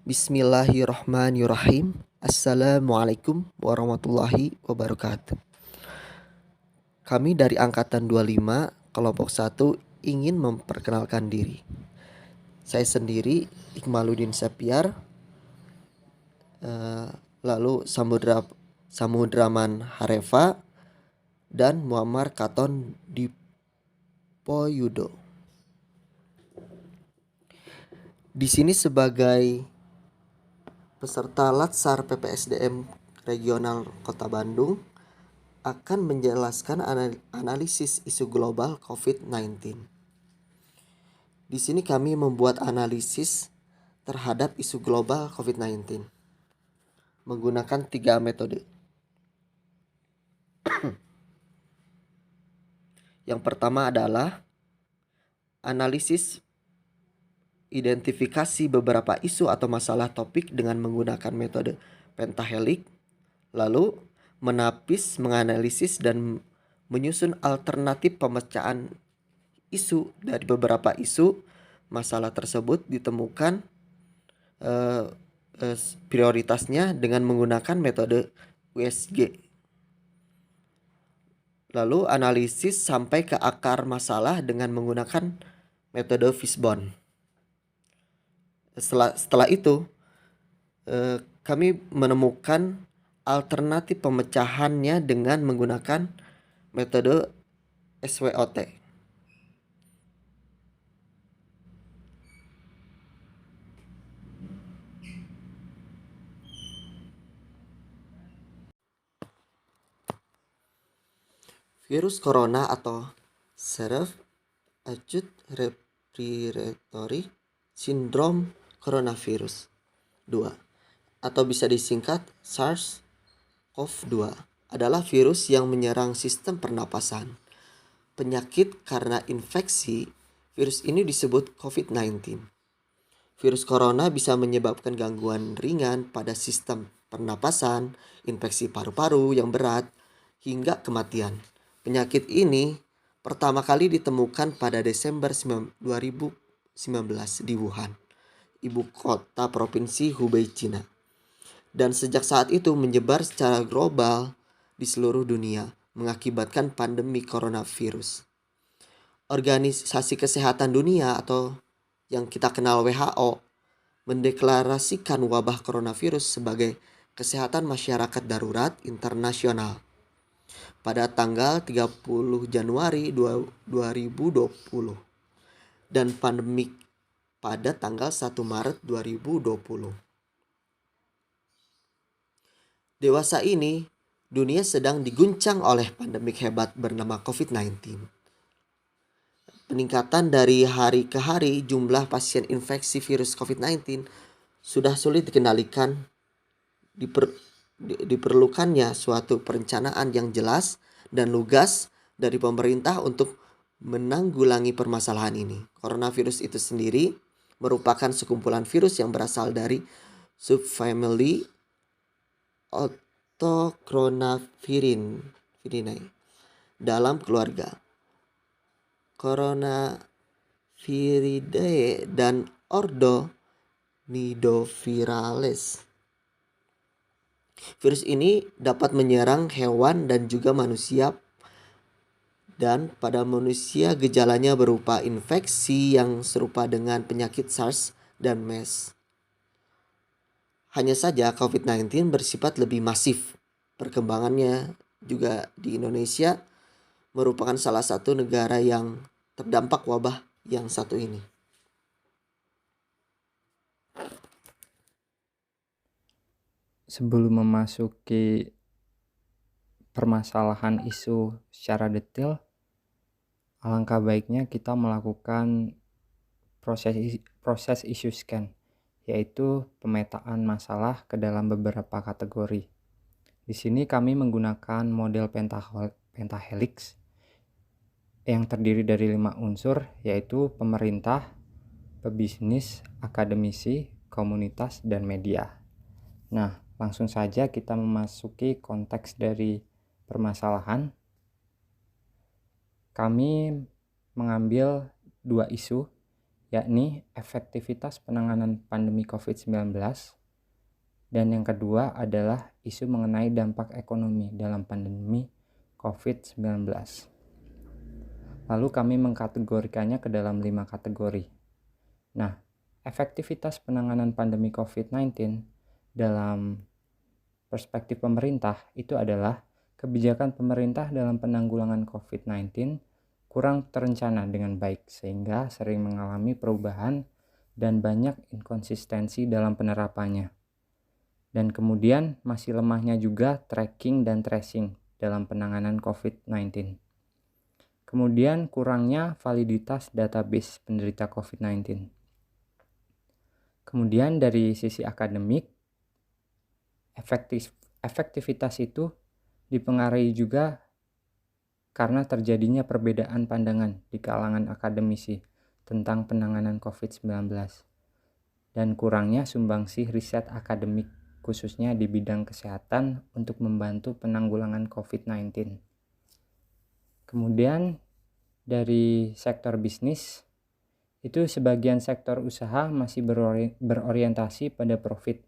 Bismillahirrahmanirrahim. Assalamualaikum warahmatullahi wabarakatuh. Kami dari Angkatan 25, kelompok 1 ingin memperkenalkan diri. Saya sendiri Ikmaluddin Septiar, lalu Samudraman Hareva, dan Muammar Katon Dipoyudo. Di sini sebagai peserta Latsar PPSDM Regional Kota Bandung akan menjelaskan analisis isu global COVID-19. Di sini kami membuat analisis terhadap isu global COVID-19 menggunakan 3 metode. Yang pertama adalah analisis identifikasi beberapa isu atau masalah topik dengan menggunakan metode pentahelik, lalu menapis, menganalisis, dan menyusun alternatif pemecahan isu. Dari beberapa isu masalah tersebut ditemukan prioritasnya dengan menggunakan metode USG. Lalu analisis sampai ke akar masalah dengan menggunakan metode Fishbone. Setelah itu kami menemukan alternatif pemecahannya dengan menggunakan metode SWOT. Virus corona atau Severe Acute Respiratory Syndrome Coronavirus 2 atau bisa disingkat SARS-CoV-2 adalah virus yang menyerang sistem pernapasan. Penyakit karena infeksi virus ini disebut COVID-19. Virus corona bisa menyebabkan gangguan ringan pada sistem pernapasan, infeksi paru-paru yang berat, hingga kematian. Penyakit ini pertama kali ditemukan pada Desember 2019 di Wuhan, ibu kota provinsi Hubei, Cina. Dan sejak saat itu menyebar secara global di seluruh dunia, mengakibatkan pandemi coronavirus. Organisasi Kesehatan Dunia atau yang kita kenal WHO mendeklarasikan wabah coronavirus sebagai kesehatan masyarakat darurat internasional pada tanggal 30 Januari 2020 dan pandemik pada tanggal 1 Maret 2020. Dewasa ini, dunia sedang diguncang oleh pandemik hebat bernama COVID-19. Peningkatan dari hari ke hari jumlah pasien infeksi virus COVID-19 sudah sulit dikendalikan. Diperlukannya suatu perencanaan yang jelas dan lugas dari pemerintah untuk menanggulangi permasalahan ini. Coronavirus itu sendiri merupakan sekumpulan virus yang berasal dari subfamily Orthocoronavirinae dalam keluarga Coronaviridae dan ordo Nidovirales. Virus ini dapat menyerang hewan dan juga manusia, dan pada manusia gejalanya berupa infeksi yang serupa dengan penyakit SARS dan MERS. Hanya saja COVID-19 bersifat lebih masif. Perkembangannya juga di Indonesia merupakan salah satu negara yang terdampak wabah yang satu ini. Sebelum memasuki permasalahan isu secara detail, alangkah baiknya kita melakukan proses isu scan, yaitu pemetaan masalah ke dalam beberapa kategori. Di sini kami menggunakan model pentahelix yang terdiri dari 5 unsur, yaitu pemerintah, pebisnis, akademisi, komunitas, dan media. Nah, langsung saja kita memasuki konteks dari permasalahan. Kami mengambil 2 isu, yakni efektivitas penanganan pandemi COVID-19, dan yang kedua adalah isu mengenai dampak ekonomi dalam pandemi COVID-19. Lalu kami mengkategorikannya ke dalam 5 kategori. Nah, efektivitas penanganan pandemi COVID-19 dalam perspektif pemerintah itu adalah kebijakan pemerintah dalam penanggulangan COVID-19 kurang terencana dengan baik sehingga sering mengalami perubahan dan banyak inkonsistensi dalam penerapannya. Dan kemudian masih lemahnya juga tracking dan tracing dalam penanganan COVID-19. Kemudian kurangnya validitas database penderita COVID-19. Kemudian dari sisi akademik, efektivitas itu dipengaruhi juga karena terjadinya perbedaan pandangan di kalangan akademisi tentang penanganan COVID-19 dan kurangnya sumbangsih riset akademik khususnya di bidang kesehatan untuk membantu penanggulangan COVID-19. Kemudian dari sektor bisnis, itu sebagian sektor usaha masih berorientasi pada profit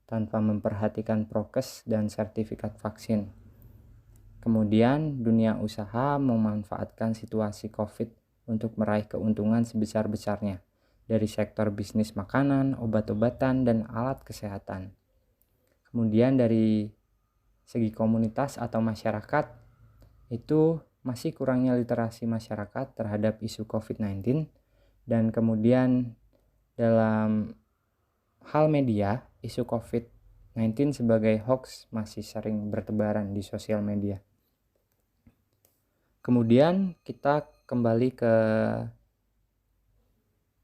tanpa memperhatikan prokes dan sertifikat vaksin. Kemudian dunia usaha memanfaatkan situasi COVID untuk meraih keuntungan sebesar-besarnya dari sektor bisnis makanan, obat-obatan, dan alat kesehatan. Kemudian dari segi komunitas atau masyarakat, itu masih kurangnya literasi masyarakat terhadap isu COVID-19, dan kemudian dalam hal media, isu COVID-19 sebagai hoax masih sering bertebaran di sosial media. Kemudian kita kembali ke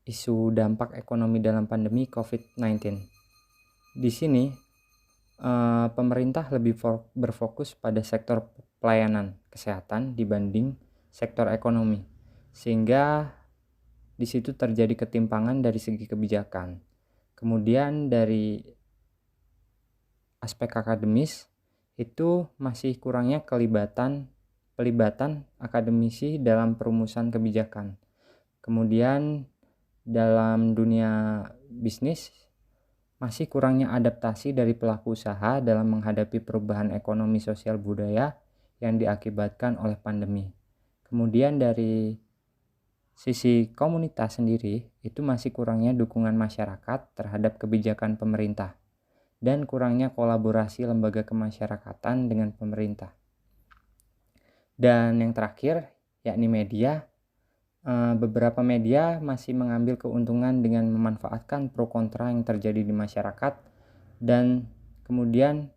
isu dampak ekonomi dalam pandemi COVID-19. Di sini pemerintah lebih berfokus pada sektor pelayanan kesehatan dibanding sektor ekonomi, sehingga di situ terjadi ketimpangan dari segi kebijakan. Kemudian dari aspek akademis itu masih kurangnya pelibatan akademisi dalam perumusan kebijakan. Kemudian dalam dunia bisnis masih kurangnya adaptasi dari pelaku usaha dalam menghadapi perubahan ekonomi sosial budaya yang diakibatkan oleh pandemi. Kemudian dari sisi komunitas sendiri itu masih kurangnya dukungan masyarakat terhadap kebijakan pemerintah dan kurangnya kolaborasi lembaga kemasyarakatan dengan pemerintah. Dan yang terakhir yakni media. Beberapa media masih mengambil keuntungan dengan memanfaatkan pro kontra yang terjadi di masyarakat, dan kemudian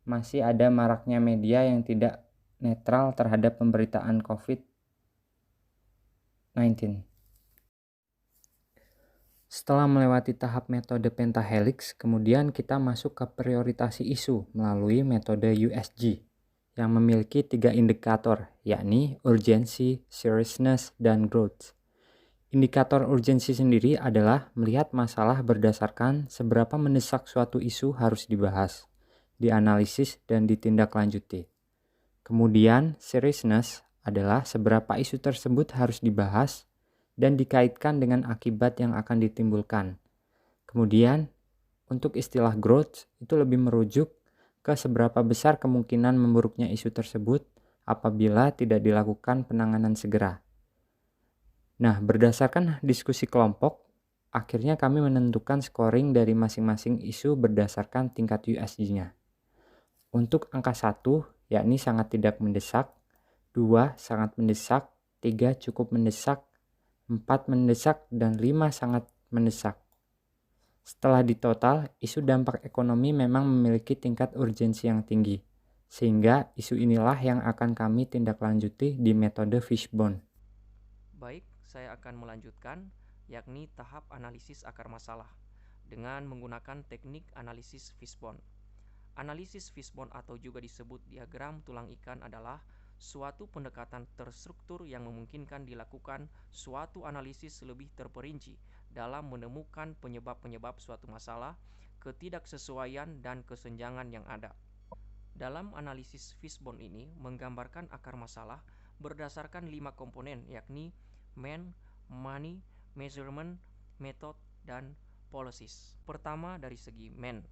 masih ada maraknya media yang tidak netral terhadap pemberitaan COVID-19. Setelah melewati tahap metode pentahelix, kemudian kita masuk ke prioritasi isu melalui metode USG yang memiliki 3 indikator, yakni urgency, seriousness, dan growth. Indikator urgensi sendiri adalah melihat masalah berdasarkan seberapa mendesak suatu isu harus dibahas, dianalisis, dan ditindaklanjuti. Kemudian, seriousness adalah seberapa isu tersebut harus dibahas dan dikaitkan dengan akibat yang akan ditimbulkan. Kemudian, untuk istilah growth itu lebih merujuk ke seberapa besar kemungkinan memburuknya isu tersebut apabila tidak dilakukan penanganan segera. Nah, berdasarkan diskusi kelompok, akhirnya kami menentukan scoring dari masing-masing isu berdasarkan tingkat USG-nya. Untuk angka 1, yakni sangat tidak mendesak, 2 sangat mendesak, 3 cukup mendesak, 4 mendesak, dan 5 sangat mendesak. Setelah ditotal, isu dampak ekonomi memang memiliki tingkat urgensi yang tinggi, sehingga isu inilah yang akan kami tindaklanjuti di metode Fishbone. Baik, saya akan melanjutkan, yakni tahap analisis akar masalah dengan menggunakan teknik analisis Fishbone. Analisis Fishbone atau juga disebut diagram tulang ikan adalah suatu pendekatan terstruktur yang memungkinkan dilakukan suatu analisis lebih terperinci dalam menemukan penyebab-penyebab suatu masalah, ketidaksesuaian, dan kesenjangan yang ada. Dalam analisis Fishbone ini menggambarkan akar masalah berdasarkan 5 komponen, yakni man, money, measurement, method, dan policies. Pertama dari segi man,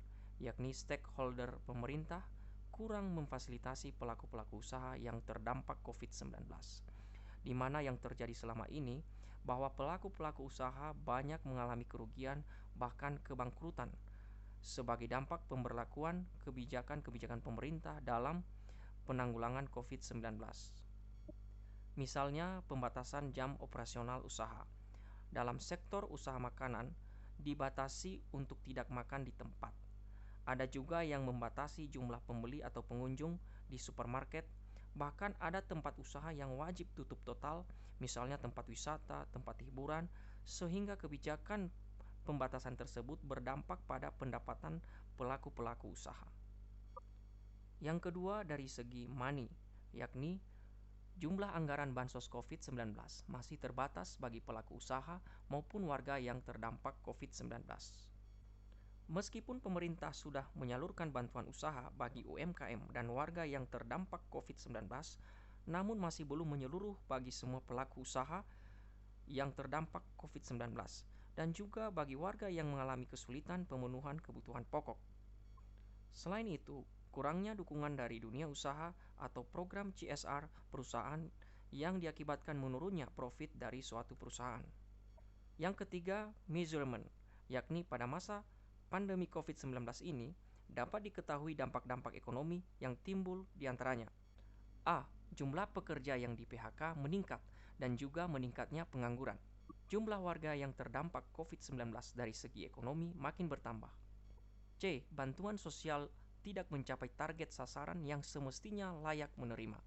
yakni stakeholder pemerintah kurang memfasilitasi pelaku-pelaku usaha yang terdampak COVID-19. Di mana yang terjadi selama ini bahwa pelaku-pelaku usaha banyak mengalami kerugian bahkan kebangkrutan sebagai dampak pemberlakuan kebijakan-kebijakan pemerintah dalam penanggulangan COVID-19. Misalnya pembatasan jam operasional usaha. Dalam sektor usaha makanan, dibatasi untuk tidak makan di tempat. Ada juga yang membatasi jumlah pembeli atau pengunjung di supermarket. Bahkan ada tempat usaha yang wajib tutup total, misalnya tempat wisata, tempat hiburan, sehingga kebijakan pembatasan tersebut berdampak pada pendapatan pelaku-pelaku usaha. Yang kedua dari segi money, yakni jumlah anggaran bansos COVID-19 masih terbatas bagi pelaku usaha maupun warga yang terdampak COVID-19. Meskipun pemerintah sudah menyalurkan bantuan usaha bagi UMKM dan warga yang terdampak COVID-19, namun masih belum menyeluruh bagi semua pelaku usaha yang terdampak COVID-19 dan juga bagi warga yang mengalami kesulitan pemenuhan kebutuhan pokok. Selain itu, kurangnya dukungan dari dunia usaha atau program CSR perusahaan yang diakibatkan menurunnya profit dari suatu perusahaan. Yang ketiga, measurement, yakni pada masa pandemi COVID-19 ini dapat diketahui dampak-dampak ekonomi yang timbul diantaranya. A. Jumlah pekerja yang di PHK meningkat dan juga meningkatnya pengangguran. Jumlah warga yang terdampak COVID-19 dari segi ekonomi makin bertambah. C. Bantuan sosial tidak mencapai target sasaran yang semestinya layak menerima.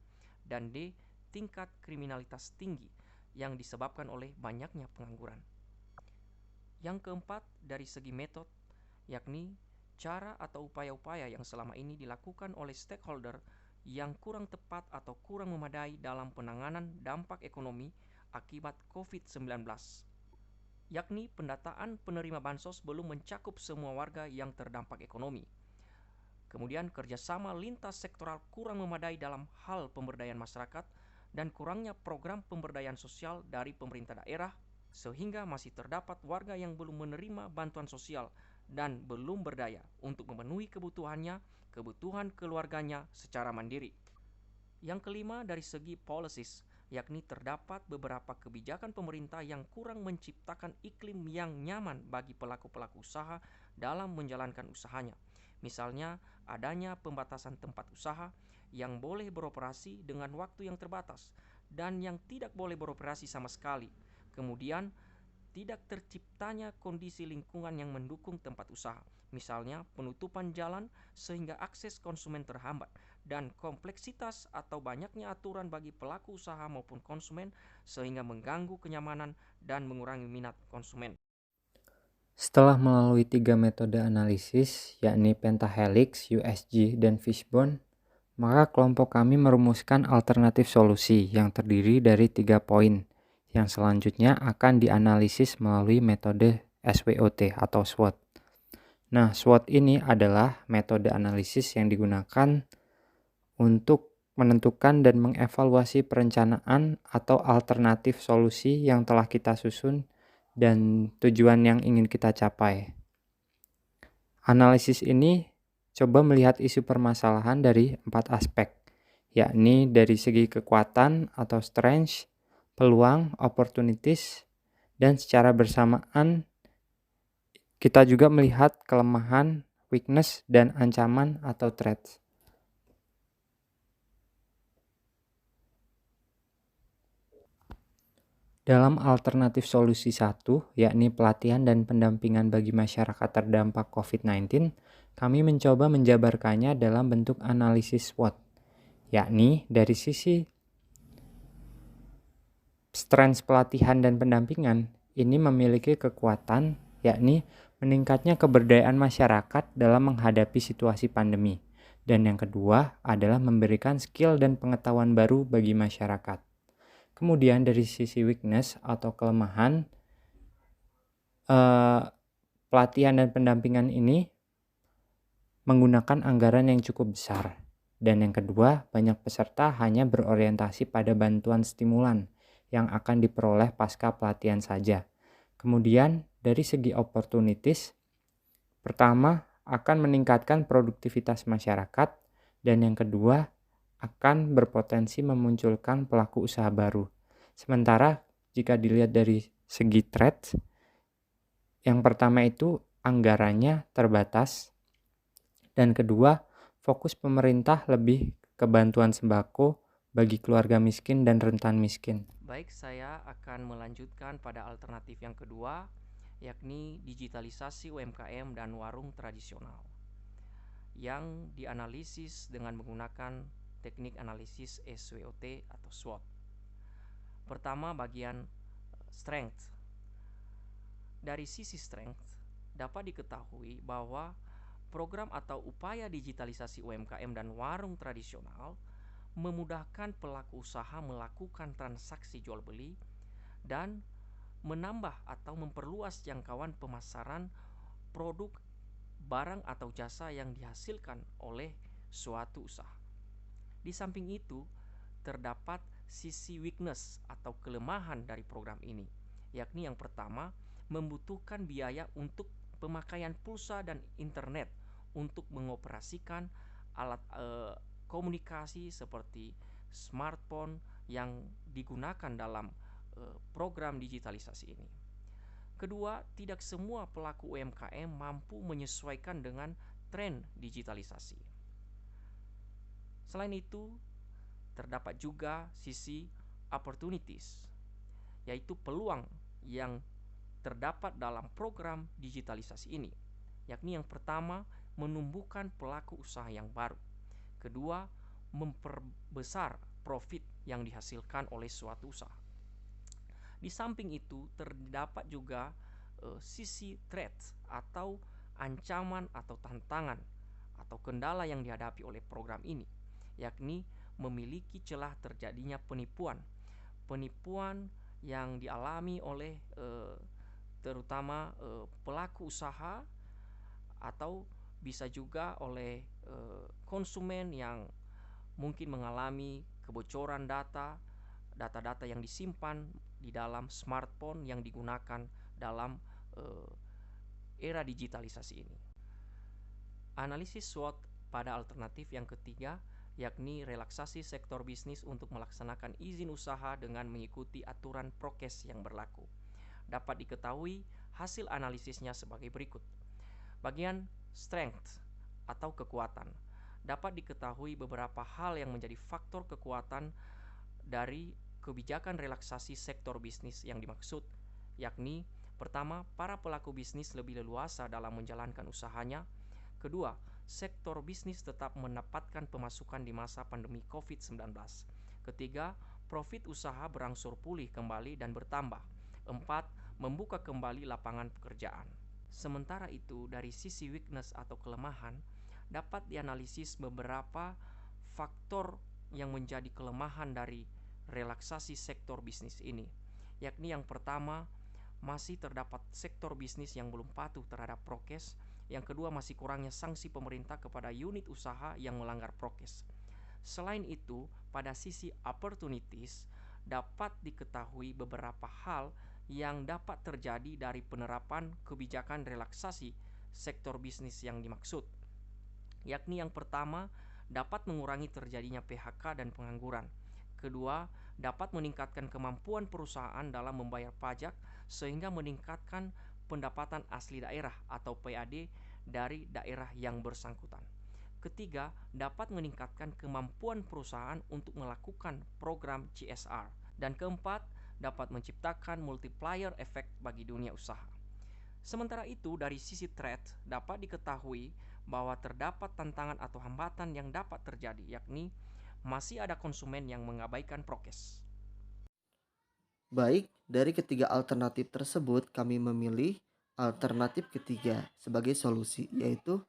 Dan D. Tingkat kriminalitas tinggi yang disebabkan oleh banyaknya pengangguran. Yang keempat dari segi metode, yakni cara atau upaya-upaya yang selama ini dilakukan oleh stakeholder yang kurang tepat atau kurang memadai dalam penanganan dampak ekonomi akibat COVID-19, yakni pendataan penerima bansos belum mencakup semua warga yang terdampak ekonomi. Kemudian kerjasama lintas sektoral kurang memadai dalam hal pemberdayaan masyarakat dan kurangnya program pemberdayaan sosial dari pemerintah daerah, sehingga masih terdapat warga yang belum menerima bantuan sosial dan belum berdaya untuk memenuhi kebutuhan keluarganya secara mandiri. Yang kelima dari segi policies, yakni terdapat beberapa kebijakan pemerintah yang kurang menciptakan iklim yang nyaman bagi pelaku-pelaku usaha dalam menjalankan usahanya. Misalnya, adanya pembatasan tempat usaha yang boleh beroperasi dengan waktu yang terbatas dan yang tidak boleh beroperasi sama sekali. Kemudian, tidak terciptanya kondisi lingkungan yang mendukung tempat usaha, misalnya penutupan jalan sehingga akses konsumen terhambat, dan kompleksitas atau banyaknya aturan bagi pelaku usaha maupun konsumen sehingga mengganggu kenyamanan dan mengurangi minat konsumen. Setelah melalui 3 metode analisis, yakni Pentahelix, USG, dan Fishbone, maka kelompok kami merumuskan alternatif solusi yang terdiri dari 3 poin, yang selanjutnya akan dianalisis melalui metode SWOT atau SWOT. Nah, SWOT ini adalah metode analisis yang digunakan untuk menentukan dan mengevaluasi perencanaan atau alternatif solusi yang telah kita susun dan tujuan yang ingin kita capai. Analisis ini coba melihat isu permasalahan dari 4 aspek, yakni dari segi kekuatan atau strength, peluang, opportunities, dan secara bersamaan kita juga melihat kelemahan, weakness, dan ancaman atau threats. Dalam alternatif solusi 1, yakni pelatihan dan pendampingan bagi masyarakat terdampak COVID-19, kami mencoba menjabarkannya dalam bentuk analisis SWOT, yakni dari sisi strength pelatihan dan pendampingan ini memiliki kekuatan, yakni meningkatnya keberdayaan masyarakat dalam menghadapi situasi pandemi. Dan yang kedua adalah memberikan skill dan pengetahuan baru bagi masyarakat. Kemudian dari sisi weakness atau kelemahan, pelatihan dan pendampingan ini menggunakan anggaran yang cukup besar. Dan yang kedua, banyak peserta hanya berorientasi pada bantuan stimulan yang akan diperoleh pasca pelatihan saja. Kemudian Dari segi opportunities, pertama akan meningkatkan produktivitas masyarakat, dan yang kedua akan berpotensi memunculkan pelaku usaha baru. Sementara jika dilihat dari segi threat, yang pertama itu anggarannya terbatas, dan kedua fokus pemerintah lebih ke bantuan sembako bagi keluarga miskin dan rentan miskin. Baik, saya akan melanjutkan pada alternatif yang kedua, yakni digitalisasi UMKM dan warung tradisional yang dianalisis dengan menggunakan teknik analisis SWOT atau SWOT. Pertama, bagian strength. Dari sisi strength, dapat diketahui bahwa program atau upaya digitalisasi UMKM dan warung tradisional memudahkan pelaku usaha melakukan transaksi jual beli dan menambah atau memperluas jangkauan pemasaran produk, barang atau jasa yang dihasilkan oleh suatu usaha. Di samping itu, terdapat sisi weakness atau kelemahan dari program ini, yakni yang pertama, membutuhkan biaya untuk pemakaian pulsa dan internet untuk mengoperasikan alat komunikasi seperti smartphone yang digunakan dalam program digitalisasi ini. Kedua, tidak semua pelaku UMKM mampu menyesuaikan dengan tren digitalisasi. Selain itu, terdapat juga sisi opportunities, yaitu peluang yang terdapat dalam program digitalisasi ini, yakni yang pertama, menumbuhkan pelaku usaha yang baru. Kedua, memperbesar profit yang dihasilkan oleh suatu usaha. Di samping itu, terdapat juga sisi threat atau ancaman atau tantangan atau kendala yang dihadapi oleh program ini, yakni memiliki celah terjadinya penipuan yang dialami oleh terutama pelaku usaha atau bisa juga oleh konsumen yang mungkin mengalami kebocoran data-data yang disimpan di dalam smartphone yang digunakan dalam era digitalisasi ini. Analisis SWOT pada alternatif yang ketiga, yakni relaksasi sektor bisnis untuk melaksanakan izin usaha dengan mengikuti aturan prokes yang berlaku. Dapat diketahui hasil analisisnya sebagai berikut. Bagian strength atau kekuatan. Dapat diketahui beberapa hal yang menjadi faktor kekuatan dari kebijakan relaksasi sektor bisnis yang dimaksud, yakni pertama, para pelaku bisnis lebih leluasa dalam menjalankan usahanya. Kedua, sektor bisnis tetap mendapatkan pemasukan di masa pandemi COVID-19. Ketiga, profit usaha berangsur pulih kembali dan bertambah. Empat, membuka kembali lapangan pekerjaan. Sementara itu, dari sisi weakness atau kelemahan, dapat dianalisis beberapa faktor yang menjadi kelemahan dari relaksasi sektor bisnis ini, yakni yang pertama, masih terdapat sektor bisnis yang belum patuh terhadap prokes. Yang kedua, masih kurangnya sanksi pemerintah kepada unit usaha yang melanggar prokes. Selain itu, pada sisi opportunities, dapat diketahui beberapa hal yang dapat terjadi dari penerapan kebijakan relaksasi sektor bisnis yang dimaksud, yakni yang pertama, dapat mengurangi terjadinya PHK dan pengangguran. Kedua, dapat meningkatkan kemampuan perusahaan dalam membayar pajak sehingga meningkatkan pendapatan asli daerah atau PAD dari daerah yang bersangkutan. Ketiga, dapat meningkatkan kemampuan perusahaan untuk melakukan program CSR. Dan keempat, dapat menciptakan multiplier effect bagi dunia usaha. Sementara itu, dari sisi threat dapat diketahui bahwa terdapat tantangan atau hambatan yang dapat terjadi, yakni masih ada konsumen yang mengabaikan prokes. Baik, dari ketiga alternatif tersebut kami memilih alternatif ketiga sebagai solusi, yaitu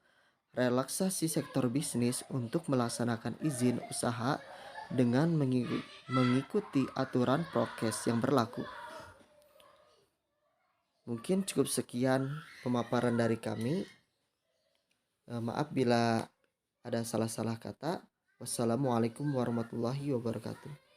relaksasi sektor bisnis untuk melaksanakan izin usaha dengan mengikuti aturan prokes yang berlaku. Mungkin cukup sekian pemaparan dari kami. Maaf bila ada salah-salah kata. Wassalamualaikum warahmatullahi wabarakatuh.